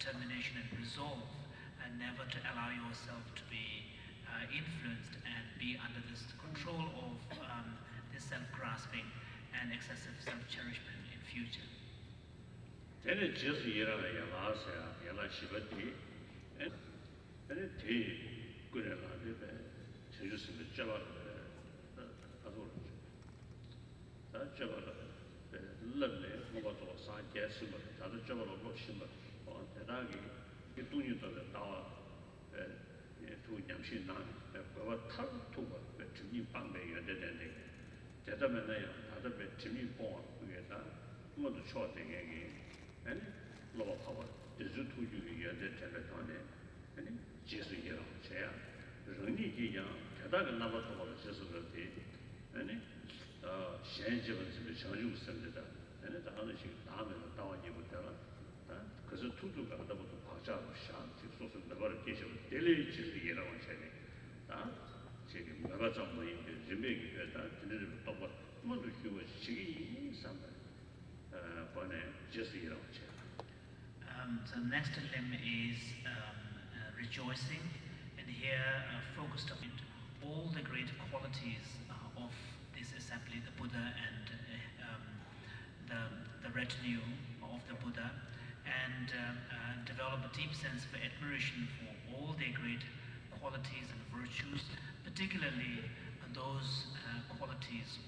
determination and resolve, and never to allow yourself to be influenced and be under this control of this self-grasping and excessive self-cherishment in future. So the next limb is rejoicing, and here focused on all the great qualities of this assembly, the Buddha and the retinue of the Buddha, and develop a deep sense of admiration for all their great qualities and virtues, particularly those qualities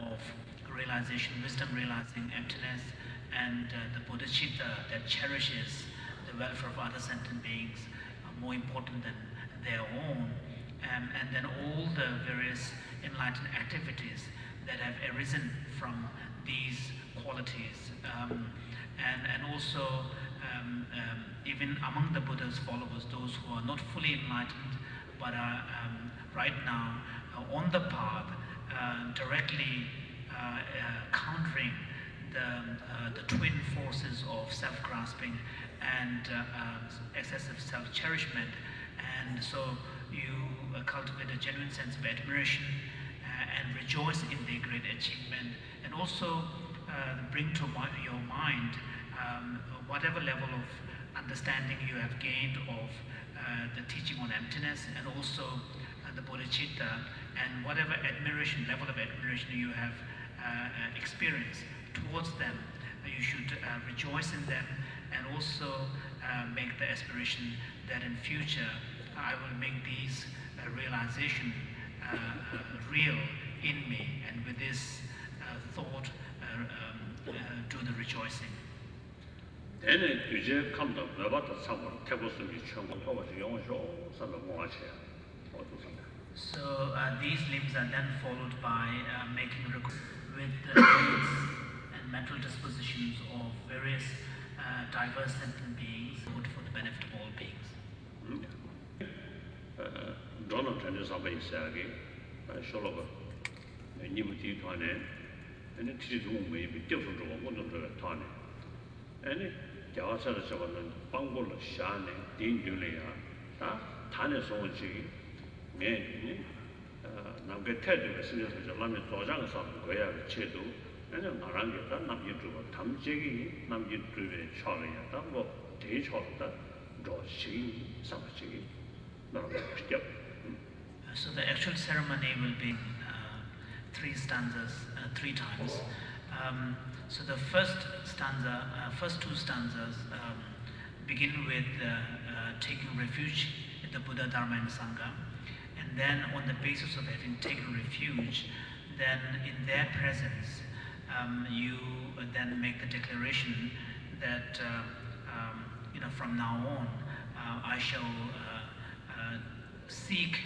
of realization, wisdom realizing emptiness, and the bodhicitta that cherishes the welfare of other sentient beings more important than their own, and then all the various enlightened activities that have arisen from these qualities, and also even among the Buddha's followers, those who are not fully enlightened but are right now on the path, directly countering the twin forces of self-grasping and excessive self-cherishment. And so you cultivate a genuine sense of admiration and rejoice in their great achievement, and also bring to your mind whatever level of understanding you have gained of the teaching on emptiness, and also the bodhicitta, and whatever admiration, level of admiration you have experienced towards them. You should rejoice in them, and also make the aspiration that in future I will make these realization real in me, and with this thought do the rejoicing. So these limbs are then followed by making with the needs and mental dispositions of various diverse sentient beings, good for the benefit of all beings. So the actual ceremony will be 3 stanzas, 3 times. So the first stanza, first 2 stanzas begin with taking refuge in the Buddha, Dharma and Sangha, and then on the basis of having taken refuge, then in their presence you then make the declaration that from now on I shall seek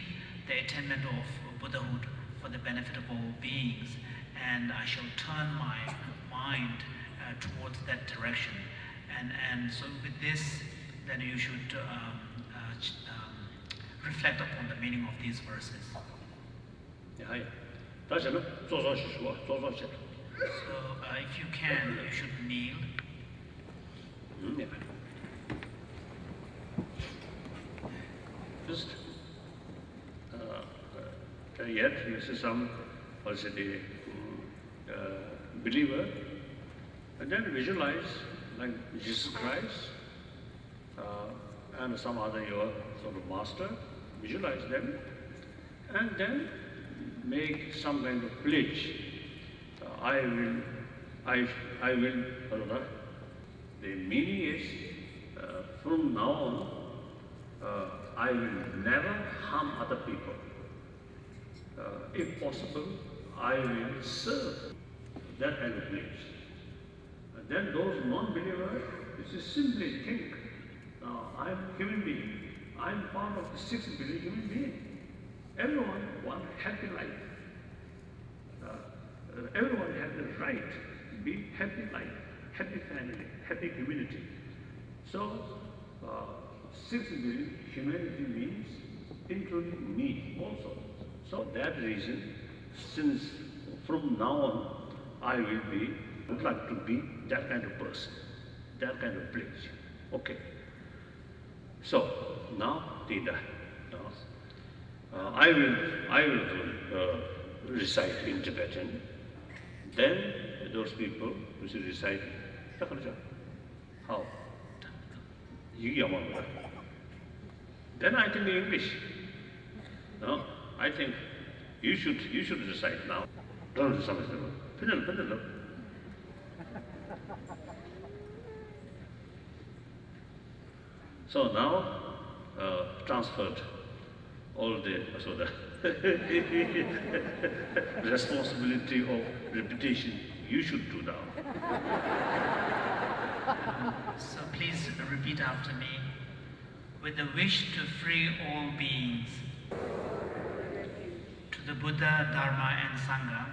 the attainment of Buddhahood for the benefit of all beings, and I shall turn my mind towards that direction. And so with this, then you should reflect upon the meaning of these verses. So if you can, you should kneel. Just yet you see some also the believer, and then visualize like Jesus Christ and some other your sort of master, visualize them, and then make some kind of pledge. I will, the meaning is, from now on, I will never harm other people. If possible, I will serve. That kind of pledge. And then those non-believers, just simply think, I'm a human being. I'm part of the 6 billion human being. Everyone wants a happy life. Everyone has the right to be happy life, happy family, happy community. So, 6 billion humanity means including me also. So that reason, since from now on, I would like to be that kind of person, that kind of pledge. Okay. So now, Tida, I will recite in Tibetan. Then those people who should recite, how? Then I think English. No, I think you should recite now. Don't So now transferred all the responsibility of repetition you should do now. So please repeat after me. With the wish to free all beings, to the Buddha, Dharma and Sangha,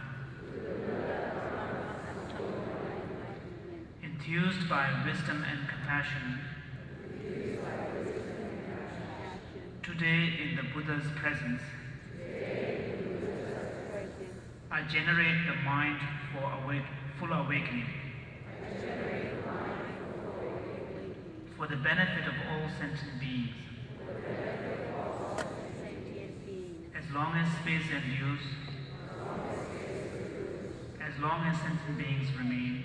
enthused by wisdom and compassion, today in the Buddha's presence, I generate the mind for full awakening, for the benefit of all sentient beings. As long as space endures, as long as sentient beings remain,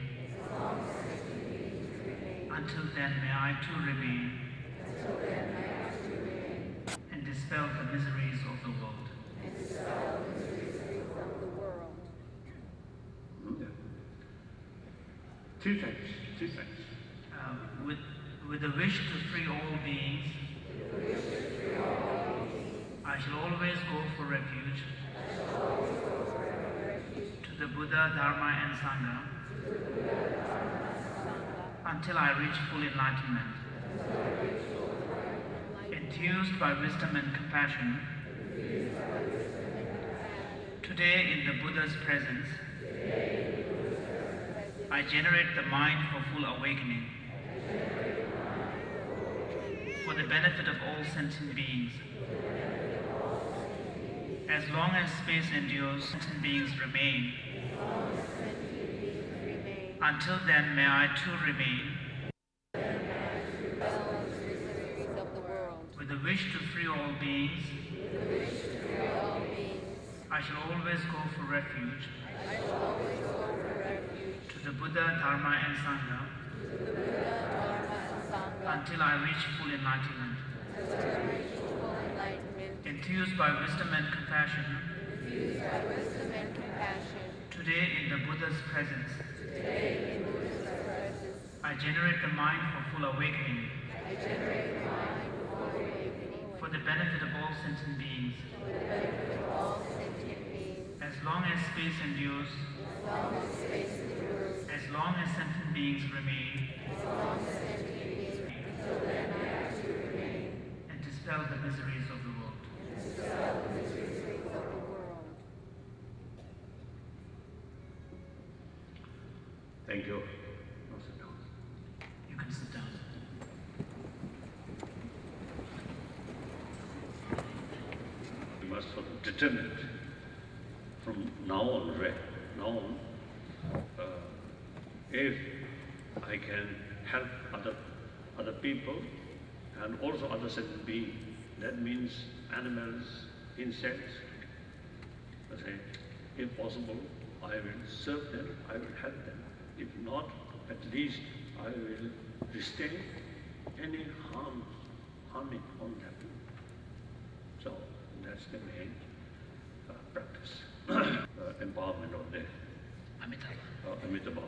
until then may I too remain and dispel the miseries of the world. Two things. With the wish to free all beings, I shall always go for refuge to the Buddha, Dharma and Sangha until I reach full enlightenment. Enthused by wisdom and compassion, today in the Buddha's presence, I generate the mind for full awakening, for the benefit of all sentient beings. As long as space endures, sentient beings remain. Until then, may I too remain. With the wish to free all beings, I shall always go for refuge to the Buddha, Dharma and Sangha until I reach full enlightenment. Enthused by wisdom and compassion, today in the Buddha's presence, I generate the mind for full awakening, for the benefit of all sentient beings. As long as space endures, as long as sentient beings remain, and dispel the miseries of the world. Thank you. You can sit down. We must determine it from now on. If I can help other people and also other sentient beings, that means animals, insects. I say, if possible, I will serve them, I will help them. If not, at least I will restrain any harming won't happen. So that's the main practice. Empowerment of the Amitabha.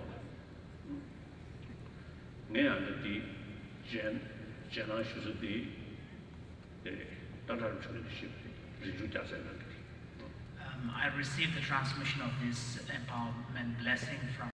Ngay under the Jana Shusati, the Tatar tradition, I received the transmission of this empowerment blessing from